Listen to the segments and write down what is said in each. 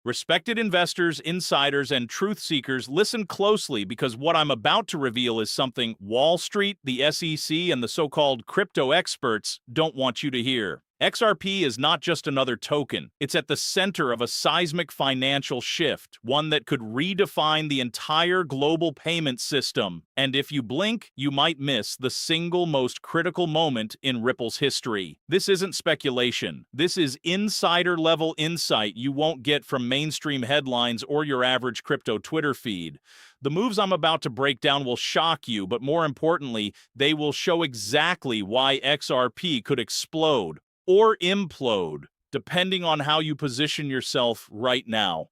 Respected investors, insiders, and truth seekers, listen closely because what I'm about to reveal is something Wall Street, the SEC, and the so-called crypto experts don't want you to hear. XRP is not just another token. It's at the center of a seismic financial shift, one that could redefine the entire global payment system. And if you blink, you might miss the single most critical moment in Ripple's history. This isn't speculation. This is insider-level insight you won't get from mainstream headlines or your average crypto Twitter feed. The moves I'm about to break down will shock you, but more importantly, they will show exactly why XRP could explode or implode, depending on how you position yourself right now.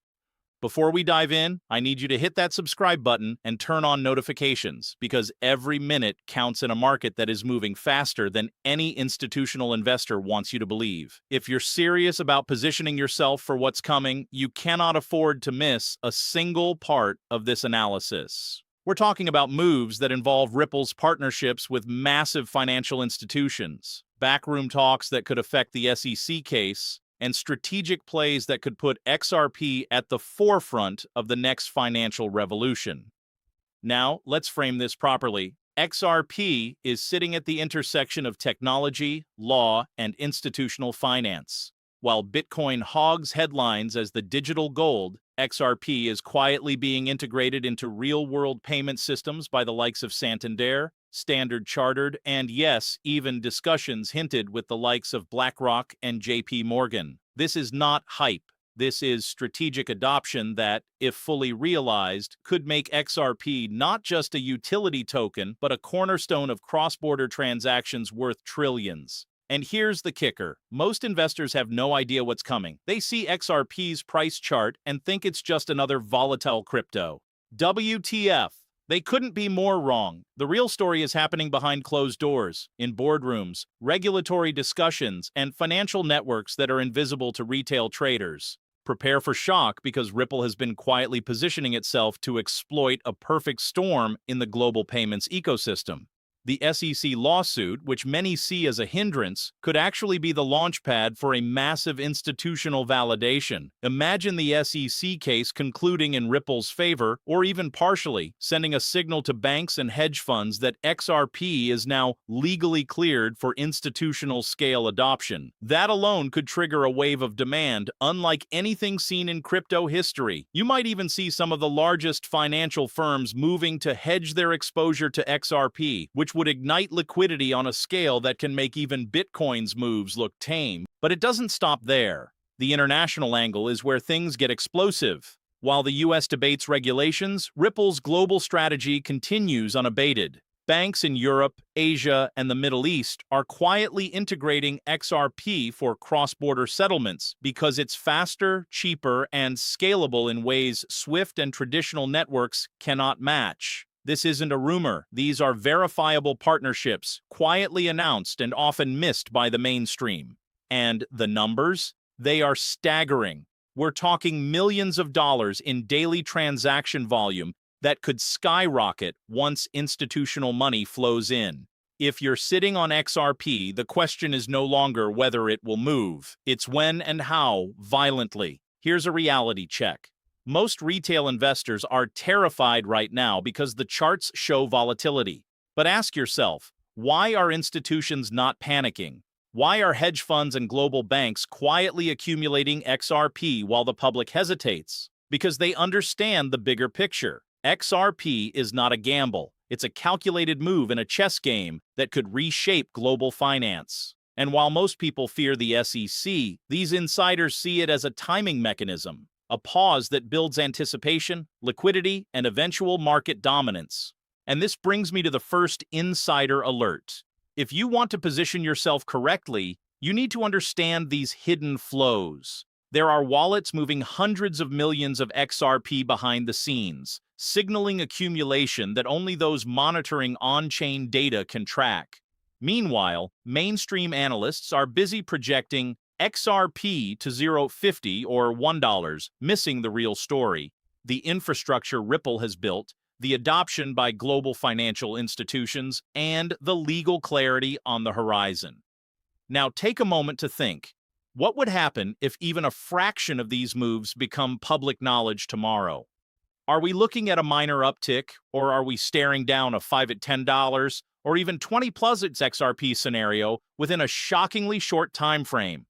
Before we dive in, I need you to hit that subscribe button and turn on notifications, because every minute counts in a market that is moving faster than any institutional investor wants you to believe. If you're serious about positioning yourself for what's coming, you cannot afford to miss a single part of this analysis. We're talking about moves that involve Ripple's partnerships with massive financial institutions, backroom talks that could affect the SEC case, and strategic plays that could put XRP at the forefront of the next financial revolution. Now, let's frame this properly. XRP is sitting at the intersection of technology, law, and institutional finance. While Bitcoin hogs headlines as the digital gold, XRP is quietly being integrated into real-world payment systems by the likes of Santander, Standard Chartered, and yes, even discussions hinted with the likes of BlackRock and JP Morgan. This is not hype. This is strategic adoption that, if fully realized, could make XRP not just a utility token, but a cornerstone of cross-border transactions worth trillions. And here's the kicker. Most investors have no idea what's coming. They see XRP's price chart and think it's just another volatile crypto. WTF. They couldn't be more wrong. The real story is happening behind closed doors, in boardrooms, regulatory discussions, and financial networks that are invisible to retail traders. Prepare for shock, because Ripple has been quietly positioning itself to exploit a perfect storm in the global payments ecosystem. The SEC lawsuit, which many see as a hindrance, could actually be the launchpad for a massive institutional validation. Imagine the SEC case concluding in Ripple's favor, or even partially, sending a signal to banks and hedge funds that XRP is now legally cleared for institutional scale adoption. That alone could trigger a wave of demand, unlike anything seen in crypto history. You might even see some of the largest financial firms moving to hedge their exposure to XRP, which would ignite liquidity on a scale that can make even Bitcoin's moves look tame. But it doesn't stop there. The international angle is where things get explosive. While the US debates regulations, Ripple's global strategy continues unabated. Banks in Europe, Asia, and the Middle East are quietly integrating XRP for cross-border settlements because it's faster, cheaper, and scalable in ways SWIFT and traditional networks cannot match. This isn't a rumor. These are verifiable partnerships, quietly announced and often missed by the mainstream. And the numbers? They are staggering. We're talking millions of dollars in daily transaction volume that could skyrocket once institutional money flows in. If you're sitting on XRP, the question is no longer whether it will move. It's when and how violently. Here's a reality check. Most retail investors are terrified right now because the charts show volatility. But ask yourself, why are institutions not panicking? Why are hedge funds and global banks quietly accumulating XRP while the public hesitates? Because they understand the bigger picture. XRP is not a gamble. It's a calculated move in a chess game that could reshape global finance. And while most people fear the SEC, these insiders see it as a timing mechanism. A pause that builds anticipation, liquidity, and eventual market dominance. And this brings me to the first insider alert. If you want to position yourself correctly, you need to understand these hidden flows. There are wallets moving hundreds of millions of XRP behind the scenes, signaling accumulation that only those monitoring on-chain data can track. Meanwhile, mainstream analysts are busy projecting XRP to 0.50 or $1, missing the real story. The infrastructure Ripple has built, the adoption by global financial institutions, and the legal clarity on the horizon. Now take a moment to think. What would happen if even a fraction of these moves become public knowledge tomorrow? Are we looking at a minor uptick, or are we staring down a 5 at $10 or even 20 plus its XRP scenario within a shockingly short time frame?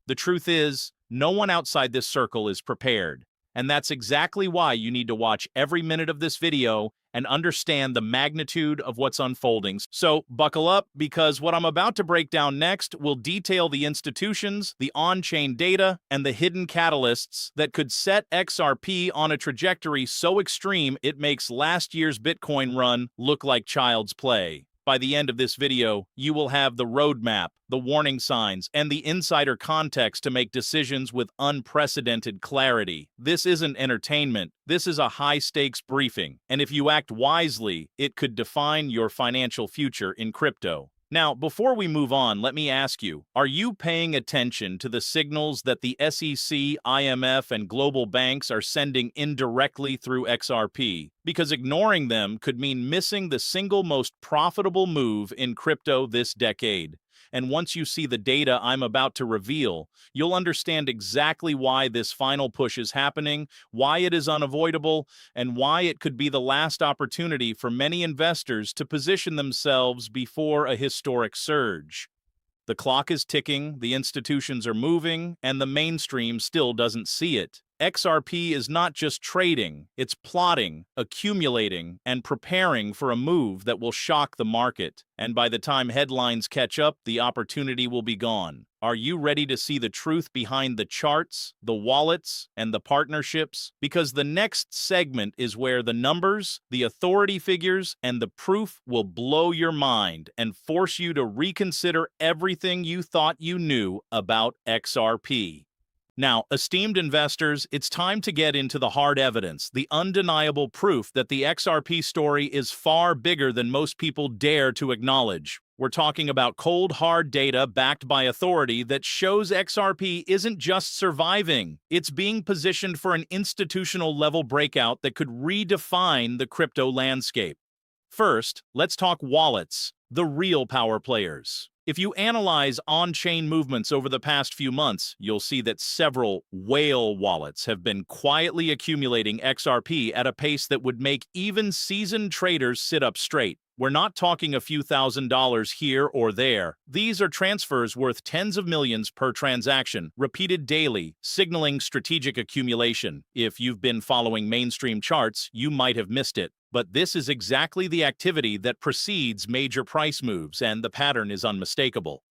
The truth is, no one outside this circle is prepared, and that's exactly why you need to watch every minute of this video and understand the magnitude of what's unfolding. So buckle up, because what I'm about to break down next will detail the institutions, the on-chain data, and the hidden catalysts that could set XRP on a trajectory so extreme it makes last year's Bitcoin run look like child's play. By the end of this video, you will have the roadmap, the warning signs, and the insider context to make decisions with unprecedented clarity. This isn't entertainment. This is a high-stakes briefing, and if you act wisely, it could define your financial future in crypto. Now, before we move on, let me ask you, are you paying attention to the signals that the SEC, IMF, and global banks are sending indirectly through XRP? Because ignoring them could mean missing the single most profitable move in crypto this decade. And once you see the data I'm about to reveal, you'll understand exactly why this final push is happening, why it is unavoidable, and why it could be the last opportunity for many investors to position themselves before a historic surge. The clock is ticking, the institutions are moving, and the mainstream still doesn't see it. XRP is not just trading, it's plotting, accumulating, and preparing for a move that will shock the market. And by the time headlines catch up, the opportunity will be gone. Are you ready to see the truth behind the charts, the wallets, and the partnerships? Because the next segment is where the numbers, the authority figures, and the proof will blow your mind and force you to reconsider everything you thought you knew about XRP. Now, esteemed investors, it's time to get into the hard evidence, the undeniable proof that the XRP story is far bigger than most people dare to acknowledge. We're talking about cold, hard data backed by authority that shows XRP isn't just surviving, it's being positioned for an institutional-level breakout that could redefine the crypto landscape. First, let's talk wallets, the real power players. If you analyze on-chain movements over the past few months, you'll see that several whale wallets have been quietly accumulating XRP at a pace that would make even seasoned traders sit up straight. We're not talking a few $1,000s here or there. These are transfers worth tens of millions per transaction, repeated daily, signaling strategic accumulation. If you've been following mainstream charts, you might have missed it. But this is exactly the activity that precedes major price moves, and the pattern is unmistakable.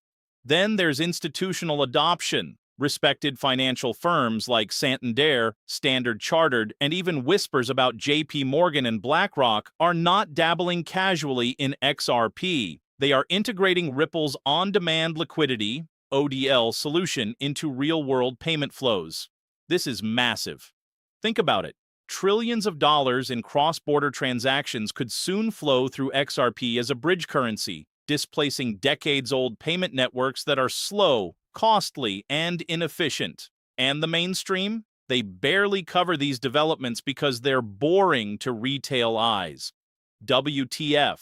Then there's institutional adoption. Respected financial firms like Santander, Standard Chartered, and even whispers about JP Morgan and BlackRock are not dabbling casually in XRP. They are integrating Ripple's on-demand liquidity, ODL, solution into real-world payment flows. This is massive. Think about it. Trillions of dollars in cross-border transactions could soon flow through XRP as a bridge currency, displacing decades-old payment networks that are slow, costly, and inefficient. And the mainstream? They barely cover these developments because they're boring to retail eyes. WTF.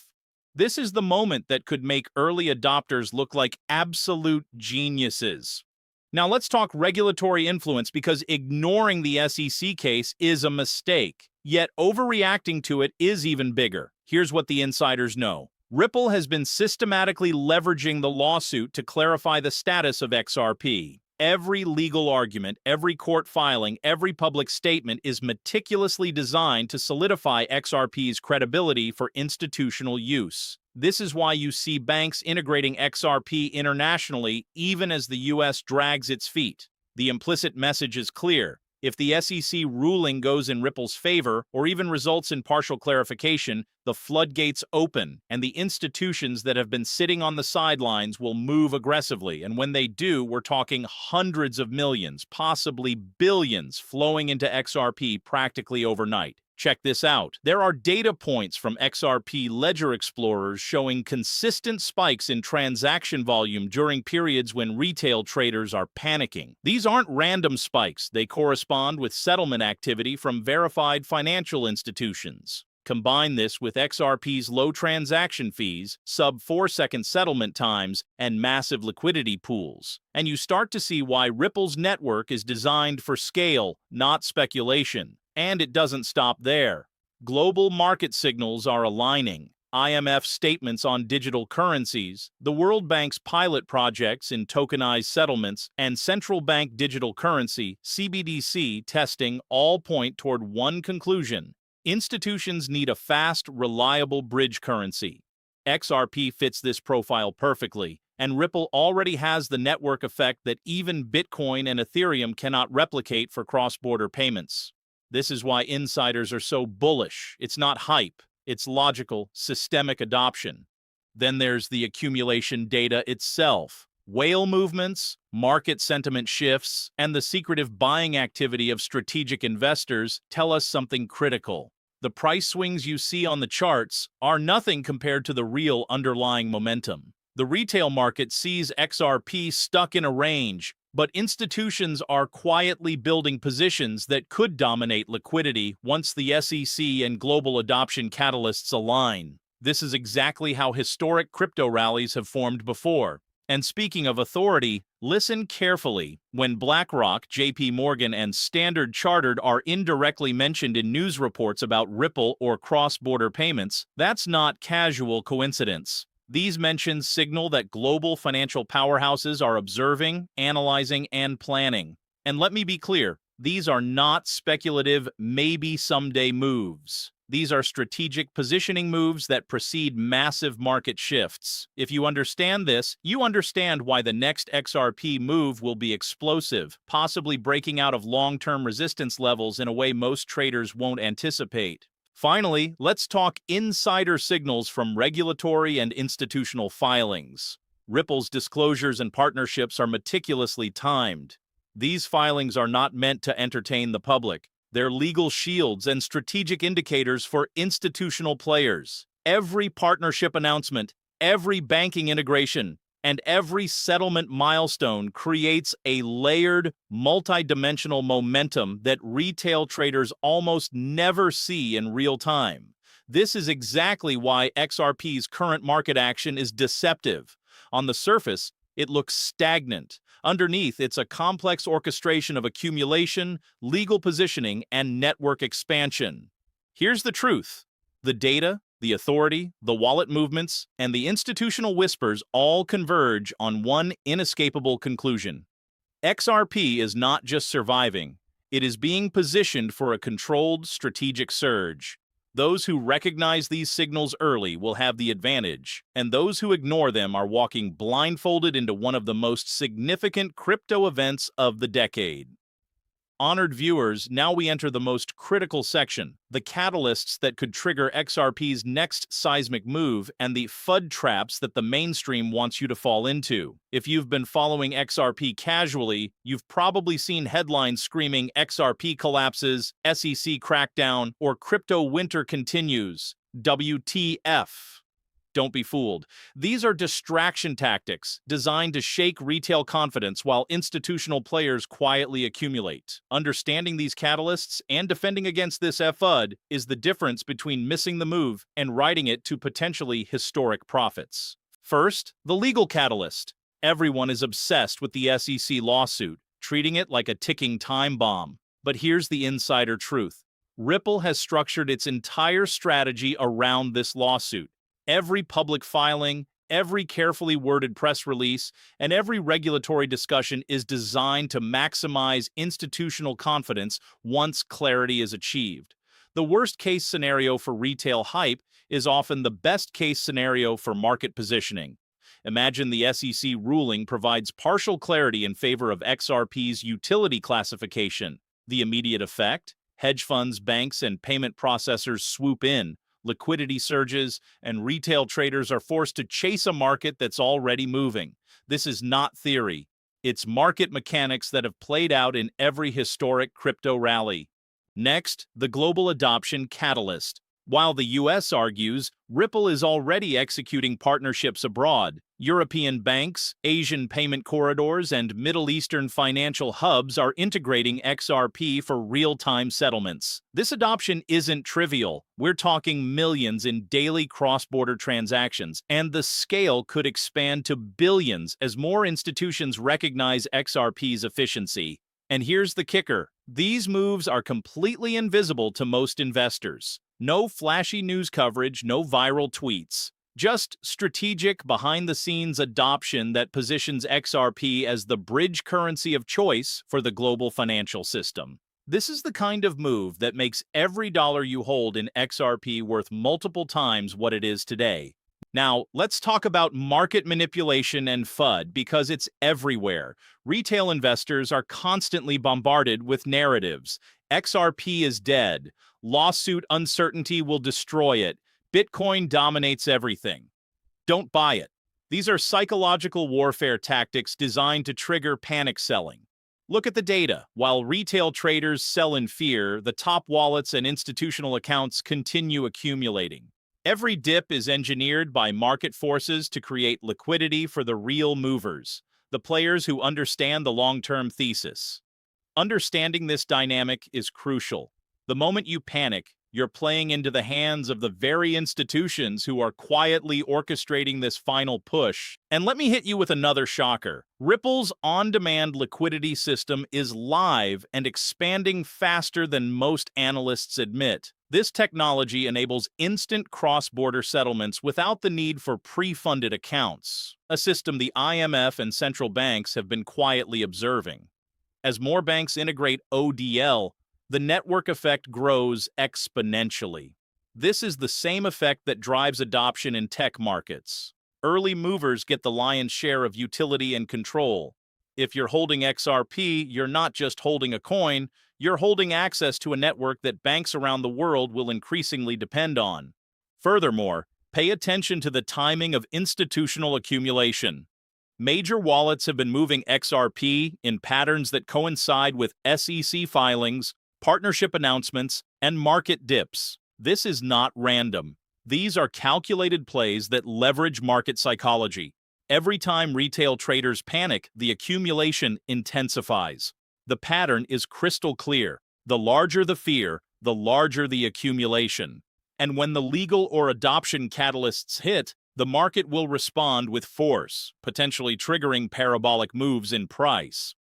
This is the moment that could make early adopters look like absolute geniuses. Now let's talk regulatory influence, because ignoring the SEC case is a mistake. Yet overreacting to it is even bigger. Here's what the insiders know. Ripple has been systematically leveraging the lawsuit to clarify the status of XRP. Every legal argument, every court filing, every public statement is meticulously designed to solidify XRP's credibility for institutional use. This is why you see banks integrating XRP internationally even as the US drags its feet. The implicit message is clear. If the SEC ruling goes in Ripple's favor, or even results in partial clarification, the floodgates open, and the institutions that have been sitting on the sidelines will move aggressively. And when they do, we're talking hundreds of millions, possibly billions, flowing into XRP practically overnight. Check this out. There are data points from XRP ledger explorers showing consistent spikes in transaction volume during periods when retail traders are panicking. These aren't random spikes. They correspond with settlement activity from verified financial institutions. Combine this with XRP's low transaction fees, sub 4-second settlement times, and massive liquidity pools, and you start to see why Ripple's network is designed for scale, not speculation. And it doesn't stop there. Global market signals are aligning. IMF statements on digital currencies, the World Bank's pilot projects in tokenized settlements, and central bank digital currency (CBDC) testing all point toward one conclusion: institutions need a fast, reliable bridge currency. XRP fits this profile perfectly, and Ripple already has the network effect that even Bitcoin and Ethereum cannot replicate for cross-border payments. This is why insiders are so bullish. It's not hype. It's logical, systemic adoption. Then there's the accumulation data itself. Whale movements, market sentiment shifts, and the secretive buying activity of strategic investors tell us something critical. The price swings you see on the charts are nothing compared to the real underlying momentum. The retail market sees XRP stuck in a range, but institutions are quietly building positions that could dominate liquidity once the SEC and global adoption catalysts align. This is exactly how historic crypto rallies have formed before. And speaking of authority, listen carefully. When BlackRock, JP Morgan, and Standard Chartered are indirectly mentioned in news reports about Ripple or cross-border payments, that's not casual coincidence. These mentions signal that global financial powerhouses are observing, analyzing, and planning. And let me be clear, these are not speculative, maybe someday moves. These are strategic positioning moves that precede massive market shifts. If you understand this, you understand why the next XRP move will be explosive, possibly breaking out of long-term resistance levels in a way most traders won't anticipate. Finally, let's talk insider signals from regulatory and institutional filings. Ripple's disclosures and partnerships are meticulously timed. These filings are not meant to entertain the public. They're legal shields and strategic indicators for institutional players. Every partnership announcement, every banking integration, and every settlement milestone creates a layered, multidimensional momentum that retail traders almost never see in real time. This is exactly why XRP's current market action is deceptive. On the surface, it looks stagnant. Underneath, it's a complex orchestration of accumulation, legal positioning, and network expansion. Here's the truth. The data, the authority, the wallet movements, and the institutional whispers all converge on one inescapable conclusion. XRP is not just surviving, it is being positioned for a controlled strategic surge. Those who recognize these signals early will have the advantage, and those who ignore them are walking blindfolded into one of the most significant crypto events of the decade. Honored viewers, now we enter the most critical section, the catalysts that could trigger XRP's next seismic move and the FUD traps that the mainstream wants you to fall into. If you've been following XRP casually, you've probably seen headlines screaming XRP collapses, SEC crackdown, or crypto winter continues. WTF. Don't be fooled. These are distraction tactics designed to shake retail confidence while institutional players quietly accumulate. Understanding these catalysts and defending against this FUD is the difference between missing the move and riding it to potentially historic profits. First, the legal catalyst. Everyone is obsessed with the SEC lawsuit, treating it like a ticking time bomb. But here's the insider truth. Ripple has structured its entire strategy around this lawsuit. Every public filing, every carefully worded press release, and every regulatory discussion is designed to maximize institutional confidence once clarity is achieved. The worst-case scenario for retail hype is often the best-case scenario for market positioning. Imagine the SEC ruling provides partial clarity in favor of XRP's utility classification. The immediate effect? Hedge funds, banks, and payment processors swoop in. Liquidity surges, and retail traders are forced to chase a market that's already moving. This is not theory. It's market mechanics that have played out in every historic crypto rally. Next, the global adoption catalyst. While the US argues Ripple is already executing partnerships abroad, European banks, Asian payment corridors, and Middle Eastern financial hubs are integrating XRP for real-time settlements. This adoption isn't trivial. We're talking millions in daily cross-border transactions, and the scale could expand to billions as more institutions recognize XRP's efficiency. And here's the kicker. These moves are completely invisible to most investors. No flashy news coverage, no viral tweets. Just strategic, behind-the-scenes adoption that positions XRP as the bridge currency of choice for the global financial system. This is the kind of move that makes every dollar you hold in XRP worth multiple times what it is today. Now, let's talk about market manipulation and FUD because it's everywhere. Retail investors are constantly bombarded with narratives. XRP is dead. Lawsuit uncertainty will destroy it. Bitcoin dominates everything. Don't buy it. These are psychological warfare tactics designed to trigger panic selling. Look at the data. While retail traders sell in fear, the top wallets and institutional accounts continue accumulating. Every dip is engineered by market forces to create liquidity for the real movers, the players who understand the long-term thesis. Understanding this dynamic is crucial. The moment you panic, you're playing into the hands of the very institutions who are quietly orchestrating this final push. And let me hit you with another shocker. Ripple's on-demand liquidity system is live and expanding faster than most analysts admit. This technology enables instant cross-border settlements without the need for pre-funded accounts, a system the IMF and central banks have been quietly observing. As more banks integrate ODL, the network effect grows exponentially. This is the same effect that drives adoption in tech markets. Early movers get the lion's share of utility and control. If you're holding XRP, you're not just holding a coin, you're holding access to a network that banks around the world will increasingly depend on. Furthermore, pay attention to the timing of institutional accumulation. Major wallets have been moving XRP in patterns that coincide with SEC filings, partnership announcements, and market dips. This is not random. These are calculated plays that leverage market psychology. Every time retail traders panic, the accumulation intensifies. The pattern is crystal clear. The larger the fear, the larger the accumulation. And when the legal or adoption catalysts hit, the market will respond with force, potentially triggering parabolic moves in price.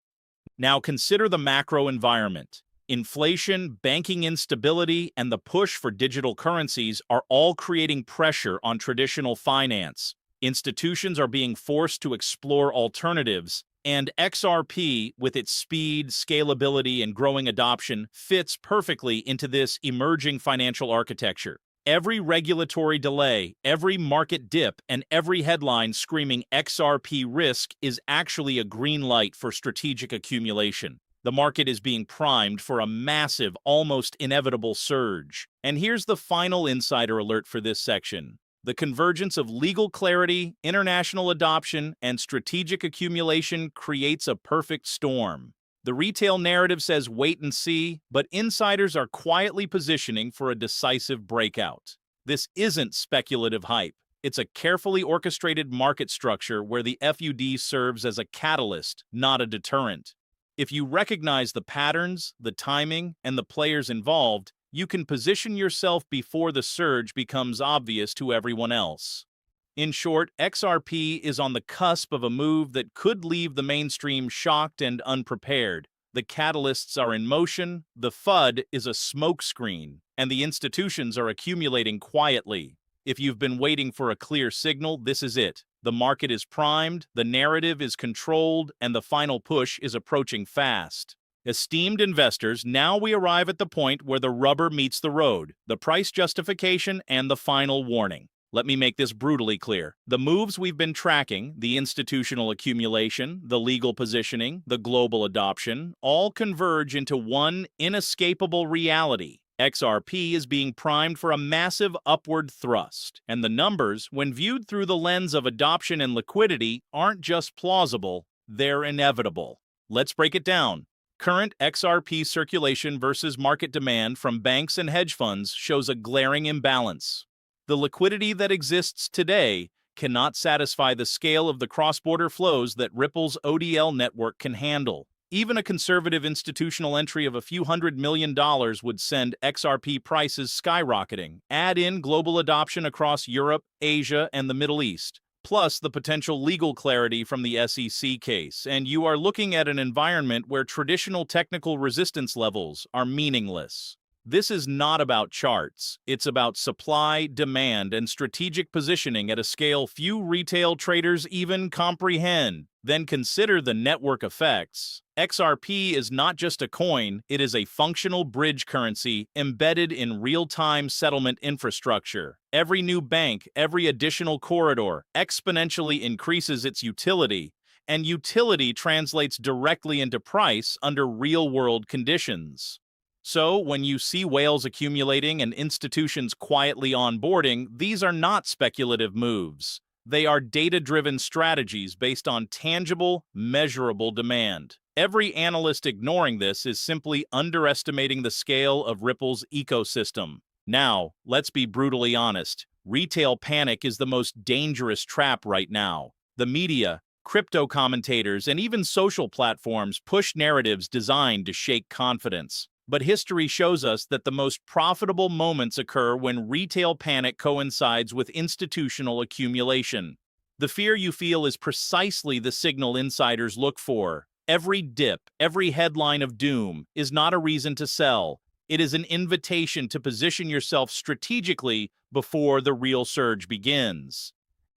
Now consider the macro environment. Inflation, banking instability, and the push for digital currencies are all creating pressure on traditional finance. Institutions are being forced to explore alternatives, and XRP, with its speed, scalability, and growing adoption, fits perfectly into this emerging financial architecture. Every regulatory delay, every market dip, and every headline screaming XRP risk is actually a green light for strategic accumulation. The market is being primed for a massive, almost inevitable surge. And here's the final insider alert for this section. The convergence of legal clarity, international adoption, and strategic accumulation creates a perfect storm. The retail narrative says wait and see, but insiders are quietly positioning for a decisive breakout. This isn't speculative hype. It's a carefully orchestrated market structure where the FUD serves as a catalyst, not a deterrent. If you recognize the patterns, the timing, and the players involved, you can position yourself before the surge becomes obvious to everyone else. In short, XRP is on the cusp of a move that could leave the mainstream shocked and unprepared. The catalysts are in motion, the FUD is a smokescreen, and the institutions are accumulating quietly. If you've been waiting for a clear signal, this is it. The market is primed, the narrative is controlled, and the final push is approaching fast. Esteemed investors, now we arrive at the point where the rubber meets the road, the price justification and the final warning. Let me make this brutally clear. The moves we've been tracking, the institutional accumulation, the legal positioning, the global adoption, all converge into one inescapable reality. XRP is being primed for a massive upward thrust, and the numbers, when viewed through the lens of adoption and liquidity, aren't just plausible, they're inevitable. Let's break it down. Current XRP circulation versus market demand from banks and hedge funds shows a glaring imbalance. The liquidity that exists today cannot satisfy the scale of the cross-border flows that Ripple's ODL network can handle. Even a conservative institutional entry of a few $100 million would send XRP prices skyrocketing. Add in global adoption across Europe, Asia, and the Middle East, plus the potential legal clarity from the SEC case, and you are looking at an environment where traditional technical resistance levels are meaningless. This is not about charts. It's about supply, demand, and strategic positioning at a scale few retail traders even comprehend. Then consider the network effects. XRP is not just a coin, it is a functional bridge currency embedded in real-time settlement infrastructure. Every new bank, every additional corridor exponentially increases its utility, and utility translates directly into price under real-world conditions. So, when you see whales accumulating and institutions quietly onboarding, these are not speculative moves. They are data-driven strategies based on tangible, measurable demand. Every analyst ignoring this is simply underestimating the scale of Ripple's ecosystem. Now, let's be brutally honest. Retail panic is the most dangerous trap right now. The media, crypto commentators, and even social platforms push narratives designed to shake confidence. But history shows us that the most profitable moments occur when retail panic coincides with institutional accumulation. The fear you feel is precisely the signal insiders look for. Every dip, every headline of doom is not a reason to sell. It is an invitation to position yourself strategically before the real surge begins.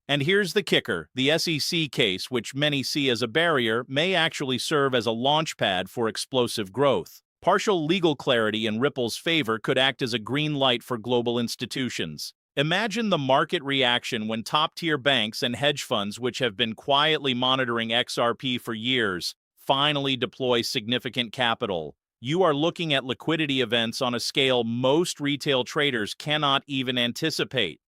And here's the kicker. The SEC case, which many see as a barrier, may actually serve as a launchpad for explosive growth. Partial legal clarity in Ripple's favor could act as a green light for global institutions. Imagine the market reaction when top-tier banks and hedge funds, which have been quietly monitoring XRP for years, finally deploy significant capital. You are looking at liquidity events on a scale most retail traders cannot even anticipate.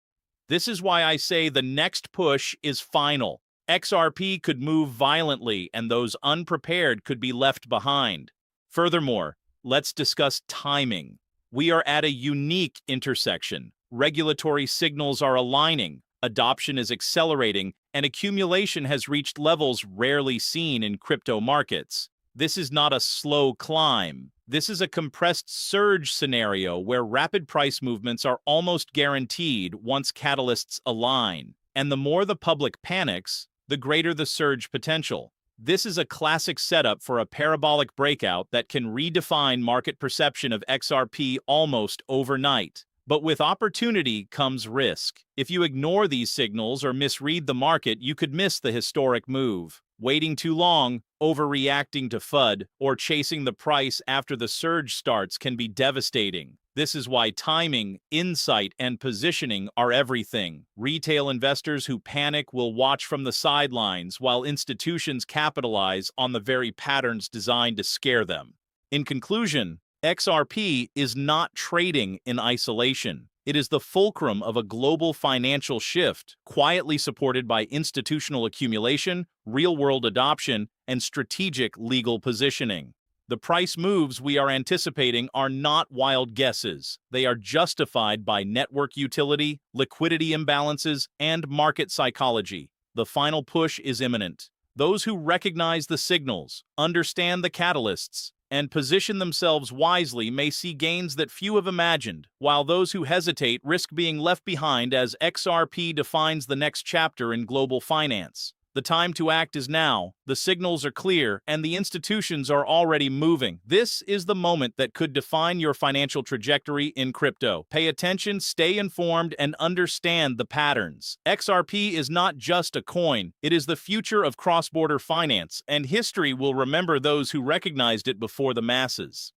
This is why I say the next push is final. XRP could move violently, and those unprepared could be left behind. Furthermore, let's discuss timing. We are at a unique intersection. Regulatory signals are aligning, adoption is accelerating, and accumulation has reached levels rarely seen in crypto markets. This is not a slow climb. This is a compressed surge scenario where rapid price movements are almost guaranteed once catalysts align. And the more the public panics, the greater the surge potential. This is a classic setup for a parabolic breakout that can redefine market perception of XRP almost overnight. But with opportunity comes risk. If you ignore these signals or misread the market, you could miss the historic move. Waiting too long, overreacting to FUD, or chasing the price after the surge starts can be devastating. This is why timing, insight, and positioning are everything. Retail investors who panic will watch from the sidelines, while institutions capitalize on the very patterns designed to scare them. In conclusion, XRP is not trading in isolation. It is the fulcrum of a global financial shift, quietly supported by institutional accumulation, real-world adoption, and strategic legal positioning. The price moves we are anticipating are not wild guesses. They are justified by network utility, liquidity imbalances, and market psychology. The final push is imminent. Those who recognize the signals, understand the catalysts, and position themselves wisely may see gains that few have imagined, while those who hesitate risk being left behind as XRP defines the next chapter in global finance. The time to act is now, the signals are clear, and the institutions are already moving. This is the moment that could define your financial trajectory in crypto. Pay attention, stay informed, and understand the patterns. XRP is not just a coin, it is the future of cross-border finance, and history will remember those who recognized it before the masses.